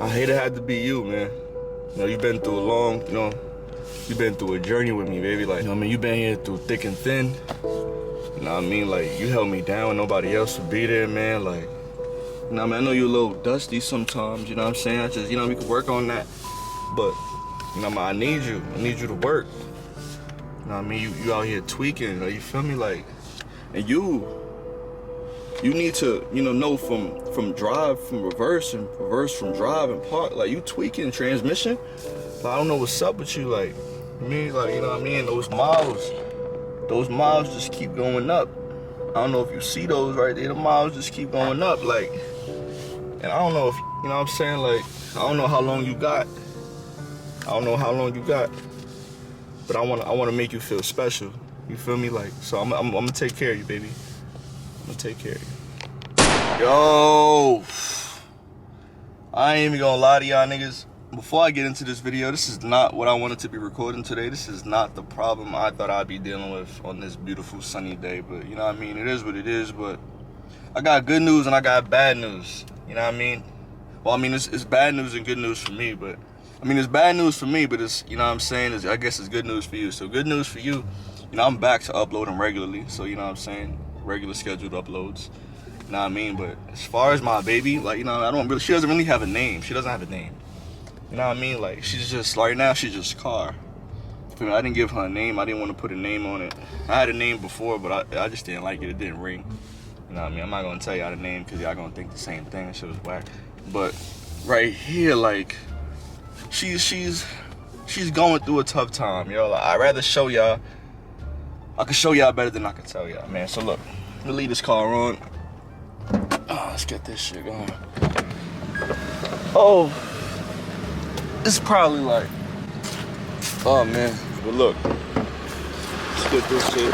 I hate it had to be you, man. You know, you've been through a long, you've been through a journey with me, baby. Like, you've been here through thick and thin. You know what I mean? Like, you held me down when nobody else would be there, man. Like, I know you're a little dusty sometimes, you know what I'm saying? I just, we could work on that. But, I need you. I need you to work. You know what I mean? You out here tweaking, you feel me? Like, and you need to, know from drive, from reverse, and reverse from drive and park. Like, you tweaking transmission. Like, I don't know what's up with you. Like, those miles just keep going up. I don't know if you see those right there. The miles just keep going up. Like, and I don't know if, you know what I'm saying? Like, I don't know how long you got. But I want to make you feel special. You feel me? Like, so I'm gonna take care of you, baby. I'm gonna take care of you. Yo, I ain't even gonna lie to y'all niggas. Before I get into this video, this is not what I wanted to be recording today. This is not the problem I thought I'd be dealing with on this beautiful sunny day. But you know what I mean? It is what it is. But I got good news and I got bad news. You know what I mean? Well, it's bad news and good news for me, but it's bad news for me, but it's, I guess it's good news for you. So good news for you, I'm back to uploading regularly. So, regular scheduled uploads. You know what I mean? But as far as my baby, like, she doesn't really have a name. She doesn't have a name. You know what I mean? Like, she's just, right now, she's just Car. I didn't give her a name. I didn't want to put a name on it. I had a name before, but I just didn't like it. It didn't ring. You know what I mean? I'm not going to tell y'all the name because y'all going to think the same thing. That shit was whack. But right here, like, she's going through a tough time, yo. Like, I'd rather show y'all. I can show y'all better than I can tell y'all, man. So look, we'll leave this car on. Oh, let's get this shit going. Oh, it's probably like, oh man, but look, let's get this shit.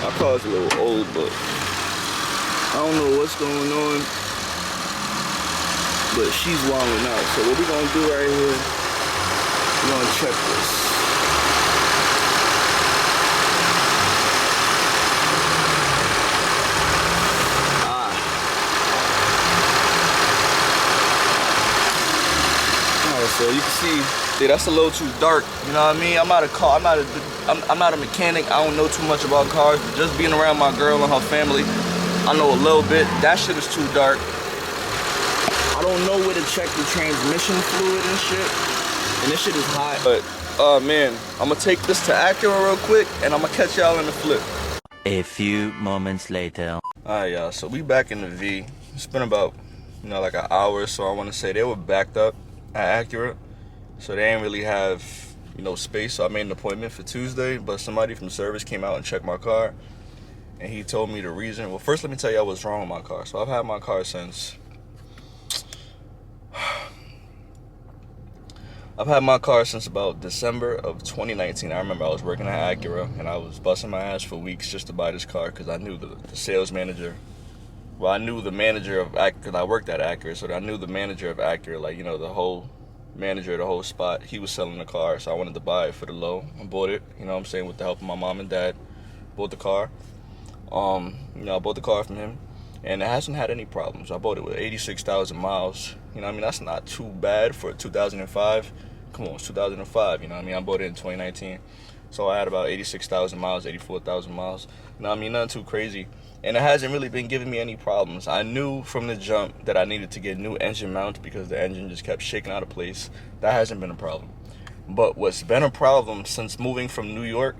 My car's a little old, but I don't know what's going on. But she's wilding out. So what we're gonna do right here, we're gonna check this. Alright, so you can see, that's a little too dark. You know what I mean? I'm not a mechanic. I don't know too much about cars, but just being around my girl and her family, I know a little bit. That shit is too dark. I don't know where to check the transmission fluid and shit. And this shit is hot. But, man, I'm gonna take this to Acura real quick, and I'm gonna catch y'all in the flip. A few moments later. Alright, y'all, so we back in the V. It's been about, like an hour or so. I want to say they were backed up at Acura. So they didn't really have, space. So I made an appointment for Tuesday, but somebody from service came out and checked my car. And he told me the reason. Well, first let me tell y'all what's wrong with my car. So I've had my car since... I've had my car since about December of 2019. I remember I was working at Acura, and I was busting my ass for weeks just to buy this car because I knew the sales manager. Well, I knew the manager of Acura because I worked at Acura, so I knew the manager of Acura, like, the whole manager of the whole spot. He was selling the car, so I wanted to buy it for the low. I bought it, with the help of my mom and dad. Bought the car. I bought the car from him. And it hasn't had any problems. I bought it with 86,000 miles. That's not too bad for 2005. Come on, it's 2005, I bought it in 2019. So I had about 86,000 miles, 84,000 miles. Nothing too crazy. And it hasn't really been giving me any problems. I knew from the jump that I needed to get new engine mounts because the engine just kept shaking out of place. That hasn't been a problem. But what's been a problem since moving from New York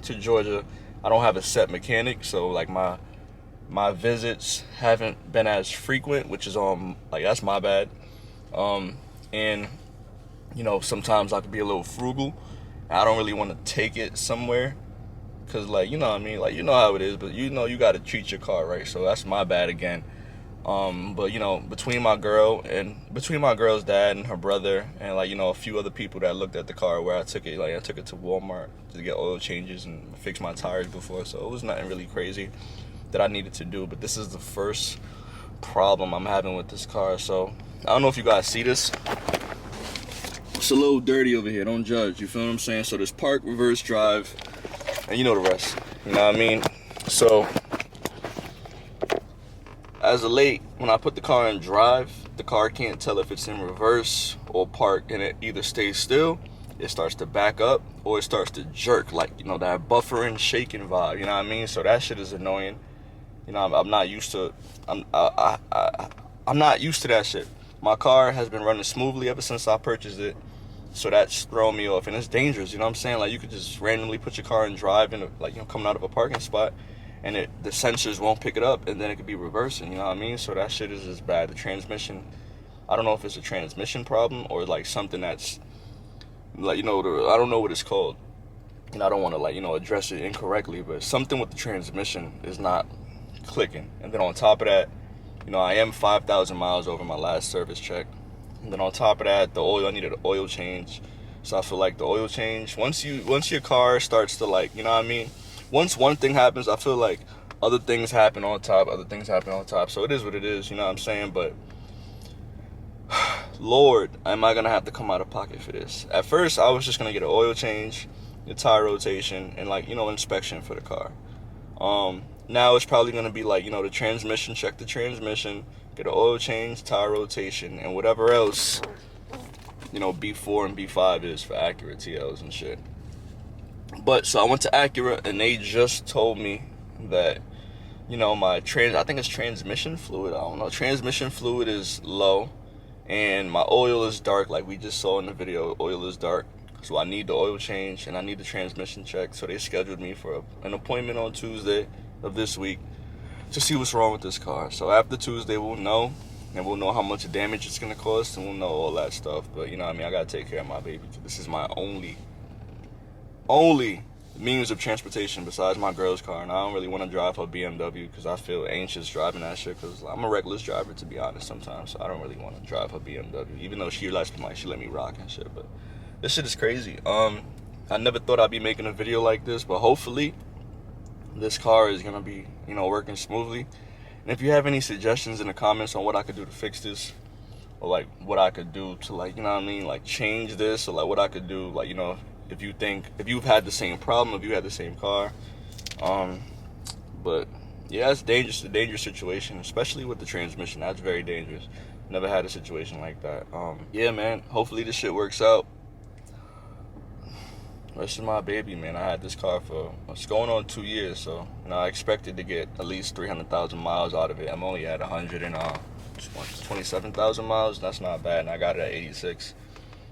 to Georgia, I don't have a set mechanic. So, like, my visits haven't been as frequent, which is that's my bad. And sometimes I could be a little frugal. I don't really want to take it somewhere because, like, like, how it is, but you got to treat your car right. So that's my bad again. But between my girl's dad and her brother and, like, a few other people that looked at the car where I took it to Walmart to get oil changes and fix my tires before. So it was nothing really crazy that I needed to do, but this is the first problem I'm having with this car. So I don't know if you guys see this. It's a little dirty over here, don't judge, you feel what I'm saying? So there's park, reverse drive, and you know the rest, So as of late, when I put the car in drive, the car can't tell if it's in reverse or park, and it either stays still, it starts to back up, or it starts to jerk, like, you know, that buffering, shaking vibe, you know what I mean? So that shit is annoying. You know, I'm not used to, I'm not used to that shit. My car has been running smoothly ever since I purchased it, so that's throwing me off, and it's dangerous, you know what I'm saying? Like, you could just randomly put your car in drive, and like, you know, coming out of a parking spot, and the sensors won't pick it up, and then it could be reversing, you know what I mean? So that shit is just bad. The transmission, I don't know if it's a transmission problem or like something that's like, you know, I don't know what it's called, and I don't want to, like, you know, address it incorrectly, but something with the transmission is not clicking. And then on top of that, you know, I am 5,000 miles over my last service check. And then on top of that, the oil, I needed an oil change. So I feel like the oil change, once your car starts to, like, you know what I mean? Once one thing happens, I feel like other things happen on top, So it is what it is, you know what I'm saying? But Lord, am I gonna have to come out of pocket for this? At first, I was just gonna get an oil change, a tire rotation, and, like, you know, inspection for the car. Now it's probably gonna be like, you know, the transmission, check the transmission, get an oil change, tire rotation, and whatever else, you know, B4 and B5 is for Acura TLs and shit. But so I went to Acura, and they just told me that, you know, I think it's transmission fluid. I don't know. Transmission fluid is low, and my oil is dark, like we just saw in the video. Oil is dark, so I need the oil change, and I need the transmission check. So they scheduled me for an appointment on Tuesday of this week to see what's wrong with this car. So after Tuesday, we'll know, and we'll know how much damage it's gonna cost, and we'll know all that stuff. But, you know what I mean, I gotta take care of my baby. This is my only means of transportation besides my girl's car, and I don't really want to drive her BMW because I feel anxious driving that shit, because I'm a reckless driver, to be honest, sometimes. So I don't really want to drive her BMW, even though she lets me rock and shit. But this shit is crazy. I never thought I'd be making a video like this, but hopefully this car is gonna be, you know, working smoothly. And if you have any suggestions in the comments on what I could do to fix this, or like what I could do to, like, you know what I mean, like change this, or like what I could do, like, you know, if you've had the same problem, if you had the same car. But yeah, it's dangerous, a dangerous situation, especially with the transmission. That's very dangerous. Never had a situation like that. Yeah, man, hopefully this shit works out. This is my baby, man. I had this car for, it's going on 2 years, so, you know, I expected to get at least 300,000 miles out of it. I'm only at 127,000 miles. That's not bad, and I got it at 86.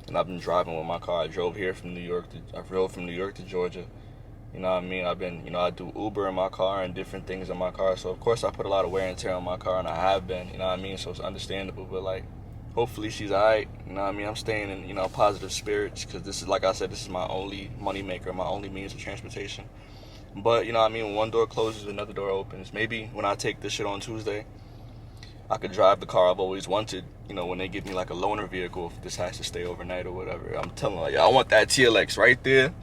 And I've been driving with my car. I drove from New York to Georgia. You know what I mean? You know, I do Uber in my car and different things in my car. So of course I put a lot of wear and tear on my car, and I have been, you know what I mean? So it's understandable, but like, hopefully she's alright, you know what I mean? I'm staying in, you know, positive spirits, because this is, like I said, this is my only money maker, my only means of transportation. But, you know what I mean, when one door closes, another door opens. Maybe when I take this shit on Tuesday, I could drive the car I've always wanted, you know, when they give me like a loaner vehicle, if this has to stay overnight or whatever. I'm telling, like, I want that TLX right there,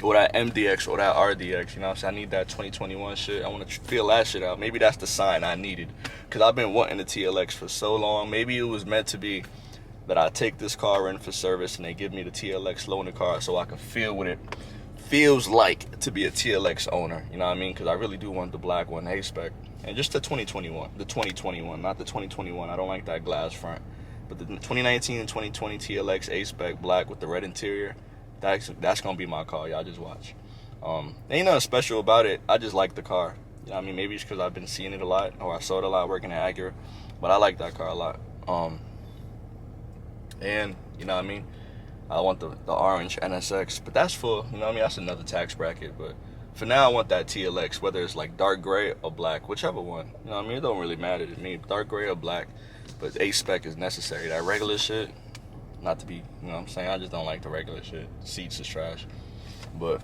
or that MDX, or that RDX, you know what I'm saying? I need that 2021 shit. I want to feel that shit out. Maybe that's the sign I needed, because I've been wanting the TLX for so long. Maybe it was meant to be that I take this car in for service and they give me the TLX loaner car so I can feel what it feels like to be a TLX owner, you know what I mean? Because I really do want the black one, A-Spec. And just the 2021, not the 2021. I don't like that glass front. But the 2019 and 2020 TLX A-Spec black with the red interior, that's gonna be my car. Y'all just watch. Ain't nothing special about it. I just like the car. You know what I mean? Maybe it's because I've been seeing it a lot, or I saw it a lot working at Acura. But I like that car a lot. And you know what I mean? I want the orange NSX, but that's for, you know what I mean? That's another tax bracket. But for now, I want that TLX, whether it's like dark gray or black, whichever one. You know what I mean? It don't really matter to me, dark gray or black. But A-Spec is necessary. That regular shit, not to be, you know what I'm saying? I just don't like the regular shit. Seats is trash. But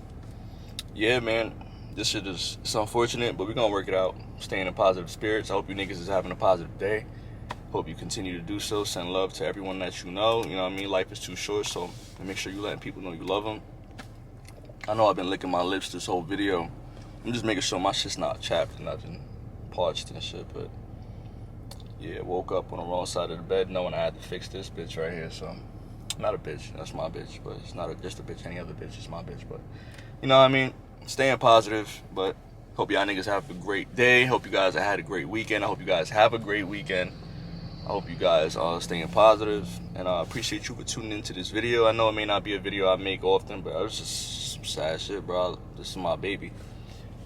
yeah, man, this shit is, it's unfortunate, but we're gonna work it out. Staying in positive spirits. I hope you niggas is having a positive day. Hope you continue to do so. Send love to everyone that you know. You know what I mean? Life is too short, so make sure you letting people know you love them. I know I've been licking my lips this whole video. I'm just making sure my shit's not chapped and nothing, parched and shit. But yeah, woke up on the wrong side of the bed knowing I had to fix this bitch right here. So, not a bitch. That's my bitch. But it's not just a bitch. Any other bitch is my bitch. But you know what I mean? Staying positive. But Hope y'all niggas have a great day. Hope you guys had a great weekend. I hope you guys have a great weekend. I hope you guys are staying positive, and I appreciate you for tuning into this video. I know it may not be a video I make often, but it was just some sad shit, bro. This is my baby.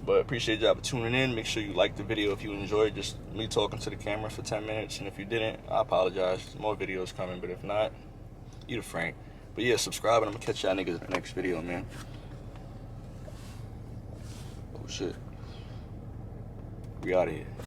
But appreciate y'all for tuning in. Make sure you like the video if you enjoyed just me talking to the camera for 10 minutes. And if you didn't, I apologize. More videos coming, but if not, eat a Frank. But yeah, subscribe, and I'm gonna catch y'all niggas in the next video, man. Oh shit. We out of here.